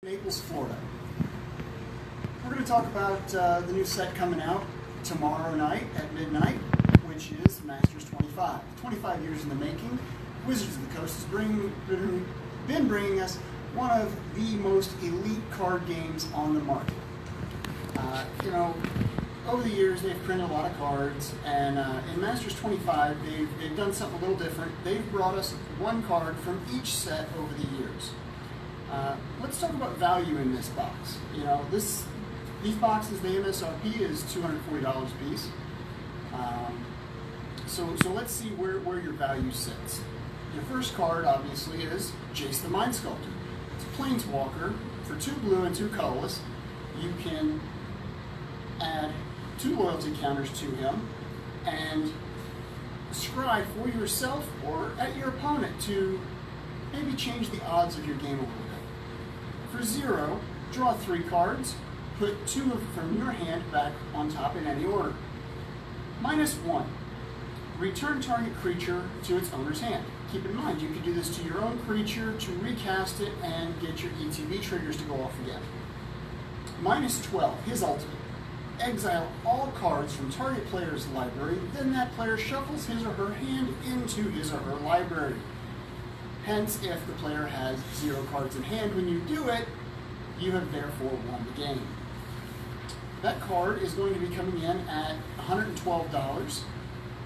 Naples, Florida. We're going to talk about the new set coming out tomorrow night at midnight, which is Masters 25. 25 years in the making. Wizards of the Coast has been bringing us one of the most elite card games on the market. Over the years they've printed a lot of cards, and in Masters 25 they've done something a little different. They've brought us one card from each set over the years. Let's talk about value in this box. These boxes, the MSRP is $240 a piece. So let's see where your value sits. Your first card, obviously, is Jace the Mind Sculptor. It's a Planeswalker for 2 blue and 2 colorless. You can add 2 loyalty counters to him and scry for yourself or at your opponent to maybe change the odds of your game a little bit. For 0, draw 3 cards, put 2 from your hand back on top in any order. -1, return target creature to its owner's hand. Keep in mind, you can do this to your own creature to recast it and get your ETB triggers to go off again. -12, his ultimate. Exile all cards from target player's library, then that player shuffles his or her hand into his or her library. Hence, if the player has 0 cards in hand when you do it, you have therefore won the game. That card is going to be coming in at $112.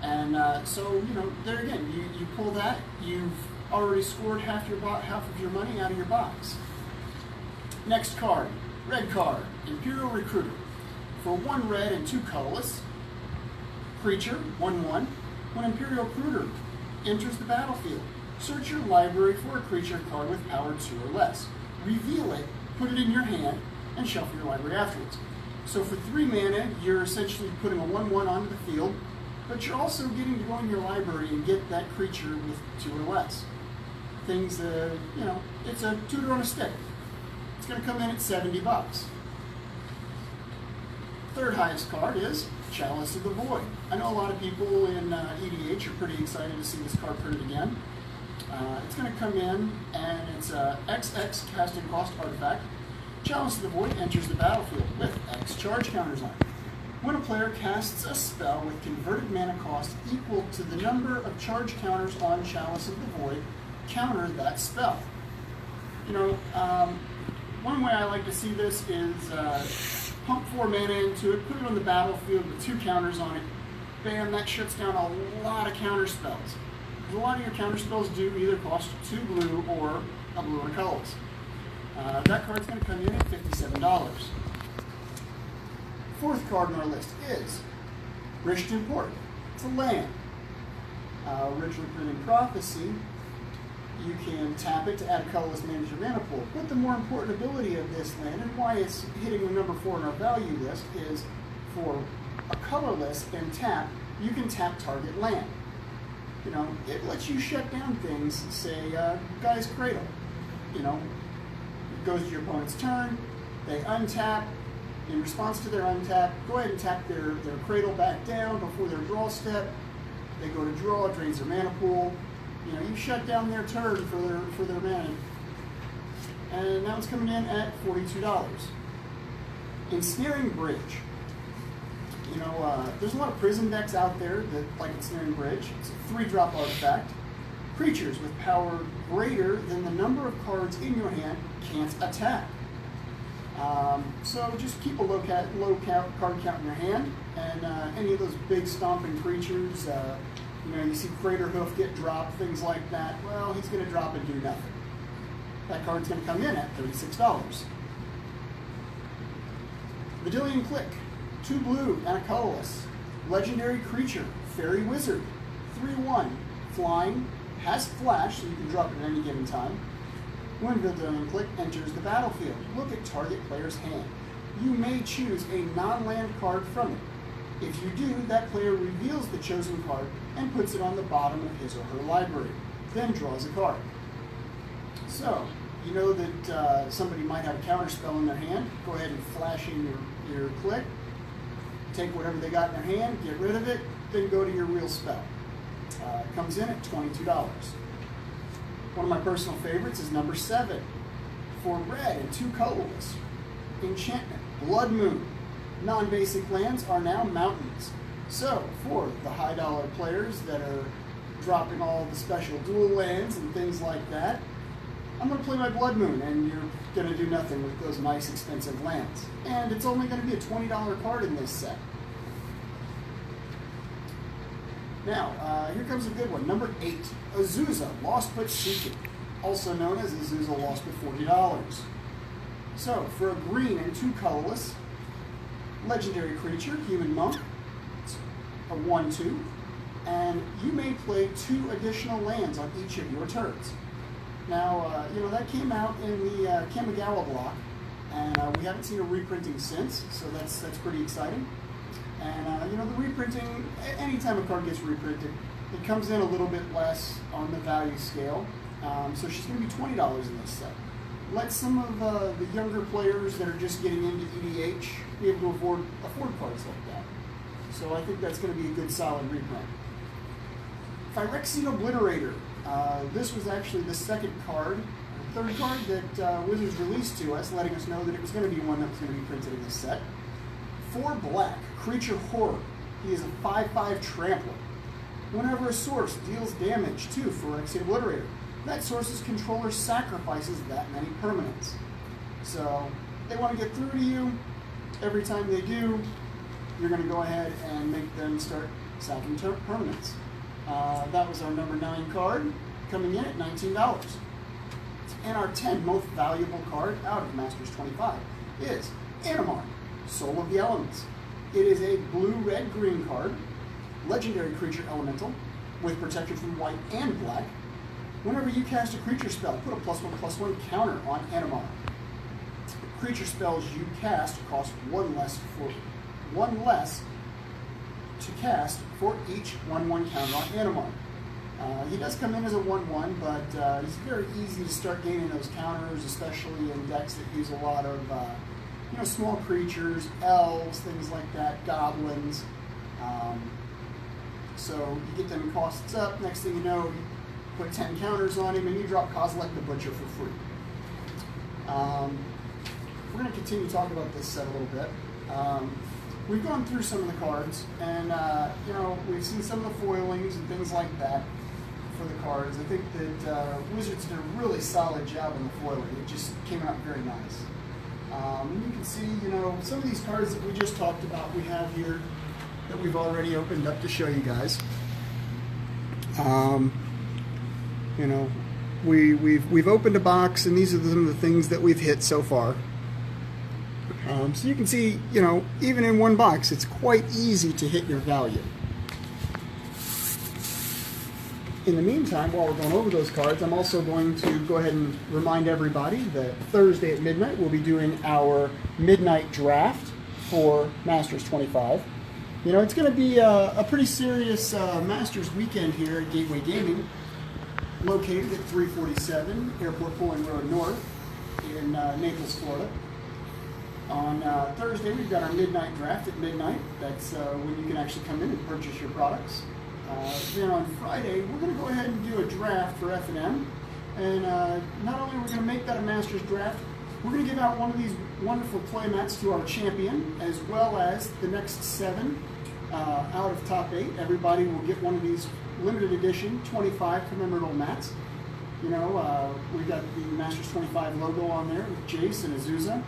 And there again, you pull that, you've already scored half of your money out of your box. Next card, red card, Imperial Recruiter. For 1 red and 2 colorless, creature, 1/1, when Imperial Recruiter enters the battlefield, search your library for a creature card with power 2 or less. Reveal it, put it in your hand, and shuffle your library afterwards. So for 3 mana, you're essentially putting a 1/1 onto the field, but you're also getting to go in your library and get that creature with 2 or less. Things, it's a tutor on a stick. It's going to come in at $70. Third highest card is Chalice of the Void. I know a lot of people in EDH are pretty excited to see this card printed again. It's going to come in, and it's a XX casting cost artifact. Chalice of the Void enters the battlefield with X charge counters on it. When a player casts a spell with converted mana cost equal to the number of charge counters on Chalice of the Void, counter that spell. One way I like to see this is pump 4 mana into it, put it on the battlefield with 2 counters on it. Bam, that shuts down a lot of counter spells. A lot of your counter spells do either cost 2 blue or a blue and colors. That card's going to come in at $57. Fourth card on our list is Rishton Port. It's a land. Originally printed in Prophecy. You can tap it to add a colorless mana to your mana pool. But the more important ability of this land, and why it's hitting the number 4 in our value list, is for a colorless and tap, you can tap target land. It lets you shut down things, say, Guy's Cradle. It goes to your opponent's turn, they untap. In response to their untap, go ahead and tap their Cradle back down before their draw step. They go to draw, it drains their mana pool. You shut down their turn for their mana. And that one's coming in at $42. Ensnaring Bridge. There's a lot of prison decks out there that like Ensnaring Bridge. It's a 3-drop artifact. Creatures with power greater than the number of cards in your hand can't attack. So just keep a low card count in your hand, and any of those big stomping creatures, you see Crater Hoof get dropped, things like that, well, he's going to drop and do nothing. That card's going to come in at $36. Vidillion Click. 2 blue and a colorless. Legendary creature, Fairy Wizard. 3/1, flying, has flash, so you can drop it at any given time. When Vidillion Click enters the battlefield, look at target player's hand. You may choose a non-land card from it. If you do, that player reveals the chosen card and puts it on the bottom of his or her library, then draws a card. So, you know that somebody might have a counter spell in their hand. Go ahead and flash in your Click. Take whatever they got in their hand, get rid of it, then go to your real spell. It comes in at $22. One of my personal favorites is number 7, for red and 2 colorless, Enchantment, Blood Moon. Non-basic lands are now mountains. So, for the high dollar players that are dropping all the special dual lands and things like that, I'm going to play my Blood Moon, and you're going to do nothing with those nice expensive lands. And it's only going to be a $20 card in this set. Now, here comes a good one. Number 8, Azusa, Lost But Seeking, also known as Azusa Lost But $40. So, for a green and 2 colorless, legendary creature, Human Monk, it's a 1/2, and you may play 2 additional lands on each of your turns. Now, that came out in the Kamigawa block, and we haven't seen a reprinting since, so that's pretty exciting. And, the reprinting, anytime a card gets reprinted, it comes in a little bit less on the value scale, so she's going to be $20 in this set. Let some of the younger players that are just getting into EDH be able to afford cards like that. So I think that's going to be a good solid reprint. Phyrexian Obliterator. This was actually the second card, third card that Wizards released to us, letting us know that it was going to be one that was going to be printed in this set. 4 black, Creature Horror. He is a 5/5 trampler. Whenever a source deals damage to Phyrexian Obliterator, that source's controller sacrifices that many permanents. So they want to get through to you. Every time they do, you're going to go ahead and make them start sacking permanents. That was our number 9 card, coming in at $19. And our 10th most valuable card out of Masters 25 is Animar, Soul of the Elements. It is a blue-red-green card, legendary creature elemental, with protection from white and black. Whenever you cast a creature spell, put a +1/+1 counter on Animar. Creature spells you cast cost one less to cast for each 1/1 counter on Animar. He does come in as a 1/1, but he's very easy to start gaining those counters, especially in decks that use a lot of small creatures, elves, things like that, goblins. So you get them costs up. Next thing you know, you put 10 counters on him, and you drop Kozilek the Butcher for free. We're going to continue talking about this set a little bit. We've gone through some of the cards, and we've seen some of the foilings and things like that for the cards. I think that Wizards did a really solid job on the foiling. It just came out very nice. And you can see, some of these cards that we just talked about, we have here that we've already opened up to show you guys. We've opened a box, and these are some of the things that we've hit so far. So you can see, even in one box, it's quite easy to hit your value. In the meantime, while we're going over those cards, I'm also going to go ahead and remind everybody that Thursday at midnight we'll be doing our midnight draft for Masters 25. It's going to be a pretty serious Masters weekend here at Gateway Gaming, located at 347 Airport Pulling Road North in Naples, Florida. On Thursday, we've got our midnight draft at midnight. That's when you can actually come in and purchase your products. Then on Friday, we're going to go ahead and do a draft for F&M. And not only are we going to make that a Masters draft, we're going to give out one of these wonderful play mats to our champion, as well as the next 7 out of top 8. Everybody will get one of these limited edition 25 commemorative mats. We've got the Masters 25 logo on there with Jace and Azusa.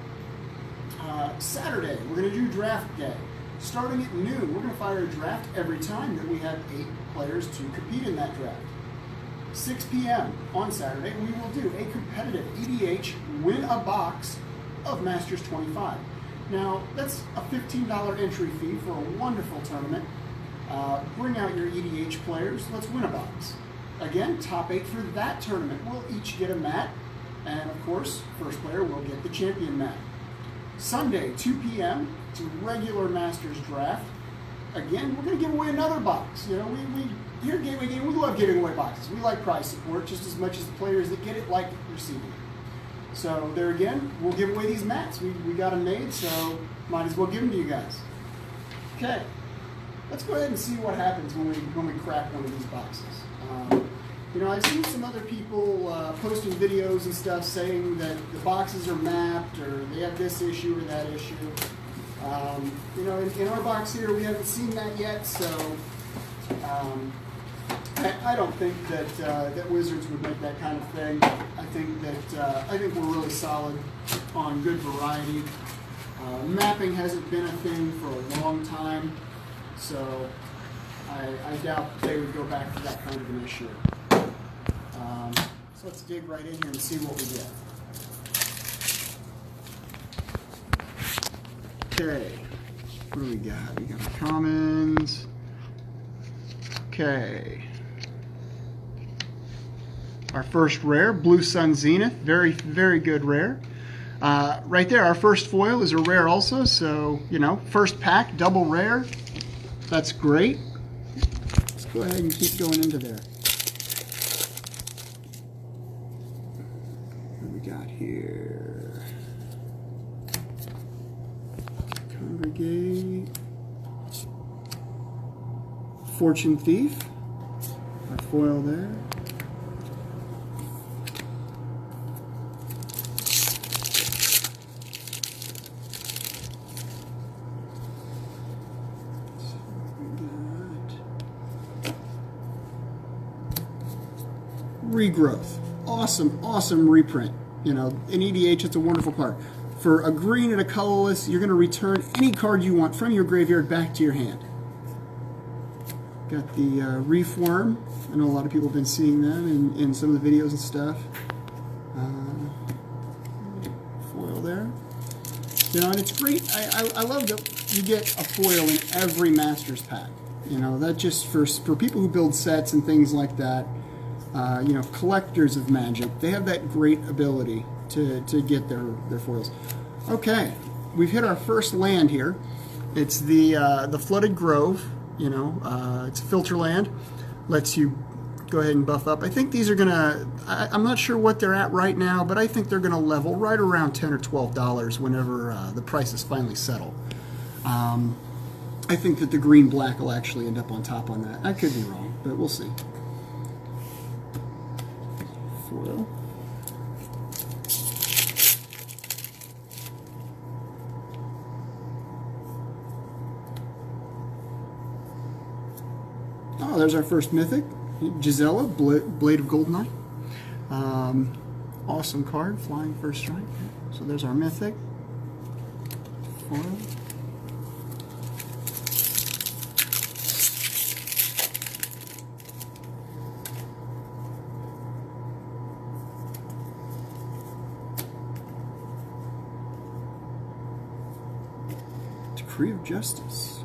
Saturday, we're going to do draft day. Starting at noon, we're going to fire a draft every time that we have 8 players to compete in that draft. 6 p.m. on Saturday, we will do a competitive EDH win a box of Masters 25. Now, that's a $15 entry fee for a wonderful tournament. Bring out your EDH players. Let's win a box. Again, top 8 for that tournament. We'll each get a mat. And, of course, first player will get the champion mat. Sunday, 2 p.m., it's a regular Masters draft. Again, we're going to give away another box. We here at Gateway Gaming, we love giving away boxes. We like prize support just as much as the players that get it like receiving it. So there again, we'll give away these mats. We got them made, so might as well give them to you guys. Okay, let's go ahead and see what happens when we crack one of these boxes. You know, I've seen some other people posting videos and stuff saying that the boxes are mapped or they have this issue or that issue. You know, in our box here, we haven't seen that yet, so I don't think that that Wizards would make that kind of thing. I think we're really solid on good variety. Mapping hasn't been a thing for a long time, so I doubt they would go back to that kind of an issue. So let's dig right in here and see what we get. Okay, what do we got? We got the commons. Okay. Our first rare, Blue Sun Zenith. Very, very good rare. Right there, our first foil is a rare also, so, you know, first pack, double rare. That's great. Let's go ahead and keep going into there. What do we got here? Congregate. Fortune Thief. Our foil there. Regrowth. Awesome, awesome reprint. You know, in EDH, it's a wonderful card. For a green and a colorless, you're going to return any card you want from your graveyard back to your hand. Got the Reef Worm. I know a lot of people have been seeing them in some of the videos and stuff. Foil there. You know, and it's great. I love that you get a foil in every Masters pack. You know, that just for people who build sets and things like that. You know, collectors of Magic, they have that great ability to get their foils. Okay, we've hit our first land here. It's the Flooded Grove. You know, it's a filter land. Lets you go ahead and buff up. I think these are gonna. I'm not sure what they're at right now, but I think they're gonna level right around $10 or $12 whenever the prices finally settle. I think that the green-black will actually end up on top on that. I could be wrong, but we'll see. Foil. Oh, there's our first mythic, Gisela, Blade of Goldeneye. Awesome card, flying first strike. So there's our mythic. Foil. Decree of Justice.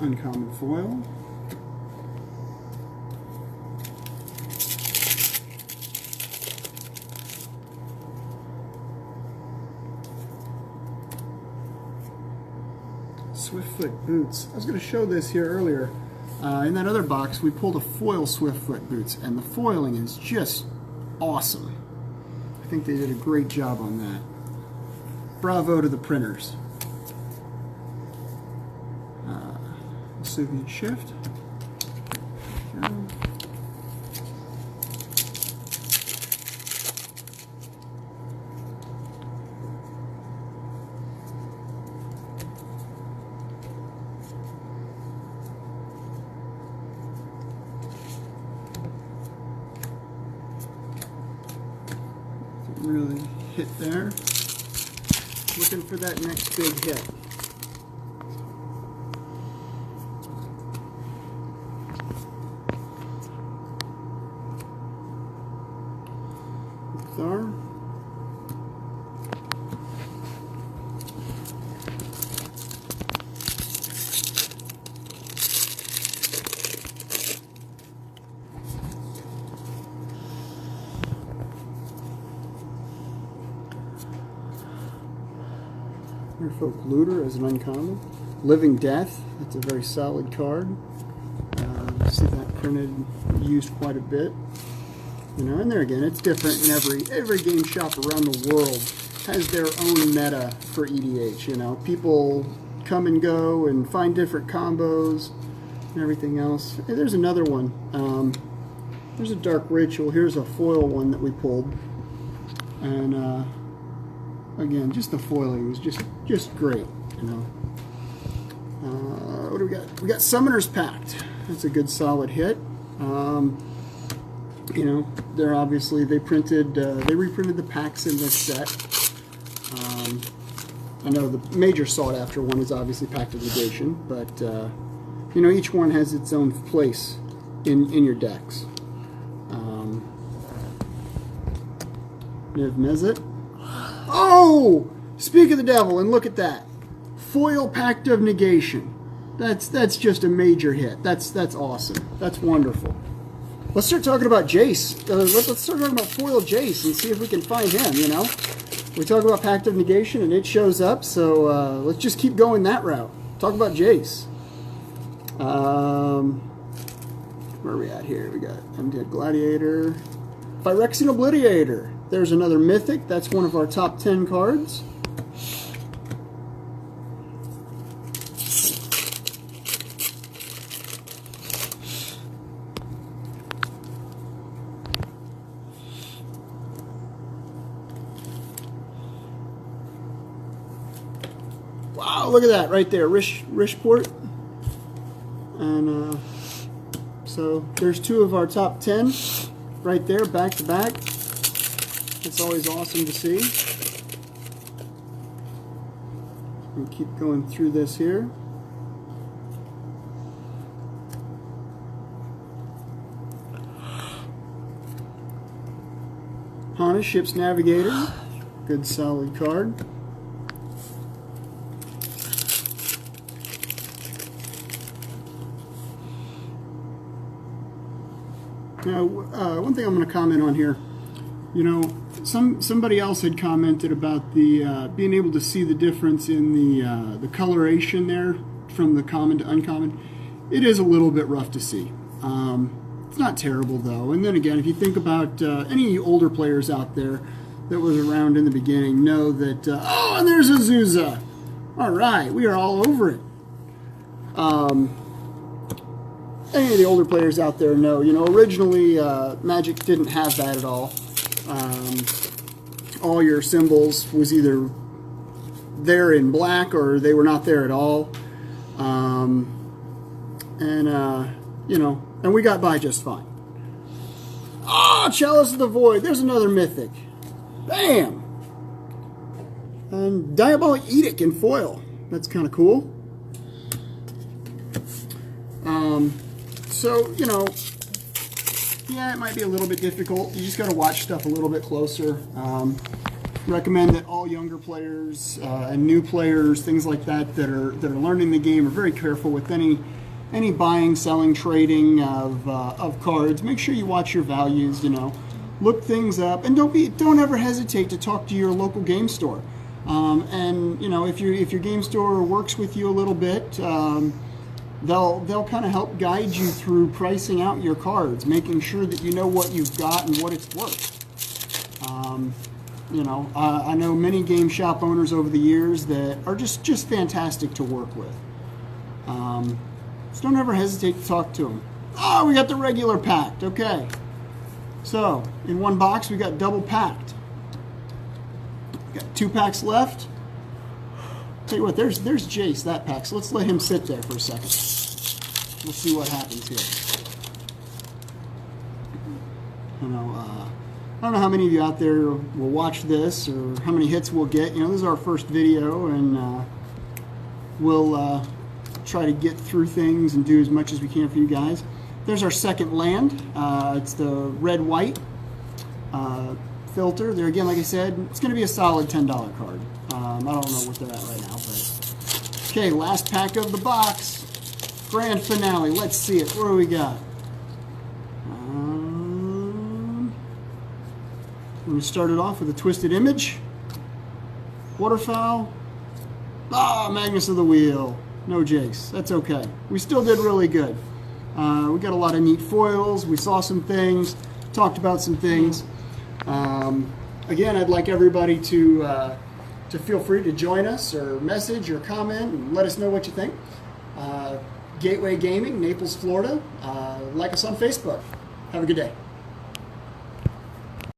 Uncommon foil. Swiftfoot Boots. I was going to show this here earlier. In that other box, we pulled a foil Swiftfoot Boots, and the foiling is just awesome. I think they did a great job on that. Bravo to the printers. Vesuvian Shift. Really hit there. Looking for that next big hit. Thar. Merfolk Looter as an uncommon. Living Death, that's a very solid card. See that printed, used quite a bit. You know, and there again, it's different in every game shop around the world has their own meta for EDH. You know, people come and go and find different combos. and everything else. Hey, there's another one. There's a Dark Rachel. Here's a foil one that we pulled, and again, just the foiling was just great, you know. What do we got? We got Summoners Pact. That's a good solid hit. You know, they're obviously they reprinted the packs in this set. I know the major sought after one is obviously Pact of Negation, but you know, each one has its own place in your decks. Niv Mizzet. Oh! Speak of the devil, and look at that. Foil Pact of Negation. That's just a major hit. That's awesome. That's wonderful. Let's start talking about Jace. Let's start talking about foil Jace and see if we can find him, you know. We talk about Pact of Negation and it shows up, so let's just keep going that route. Talk about Jace. Where are we at here? We got Undead Gladiator. Phyrexian Obliterator. There's another Mythic. That's one of our top 10 cards. Wow, look at that right there, Rishport. And so there's two of our top 10 right there, back to back. It's always awesome to see. And keep going through this here. Hana, Ship's Navigator. Good solid card. Now, one thing I'm going to comment on here, you know, somebody else had commented about the being able to see the difference in the coloration there from the common to uncommon. It is a little bit rough to see. It's not terrible though. And then again, if you think about any older players out there that was around in the beginning, know that oh, and there's Azusa. All right, we are all over it. Any of the older players out there know, you know, originally Magic didn't have that at all. All your symbols was either there in black or they were not there at all. You know, and we got by just fine. Ah, Chalice of the Void. There's another Mythic. Bam! And Diabolic Edict in foil. That's kind of cool. So, you know, yeah, it might be a little bit difficult. You just got to watch stuff a little bit closer. Recommend that all younger players and new players, things like that, that are learning the game, are very careful with any buying, selling, trading of cards. Make sure you watch your values. You know, look things up, and don't ever hesitate to talk to your local game store. And you know, if your game store works with you a little bit. They'll kind of help guide you through pricing out your cards, making sure that you know what you've got and what it's worth. You know, I know many game shop owners over the years that are just fantastic to work with. So don't ever hesitate to talk to them. Oh, we got the regular packed. Okay. So in one box we got double packed. Got 2 packs left. Tell you what, there's Jace, that pack. So let's let him sit there for a second. We'll see what happens here. You know, I don't know how many of you out there will watch this or how many hits we'll get. You know, this is our first video, and we'll try to get through things and do as much as we can for you guys. There's our second land. It's the red-white filter. There again, like I said, it's going to be a solid $10 card. I don't know what they're at right now, but okay, last pack of the box, grand finale. Let's see it. What do we got? We started off with a Twisted Image, Waterfowl. Ah, Magnus of the Wheel. No Jace. That's okay. We still did really good. We got a lot of neat foils. We saw some things, talked about some things. Again, I'd like everybody to feel free to join us or message or comment and let us know what you think. Gateway Gaming, Naples, Florida. Like us on Facebook. Have a good day.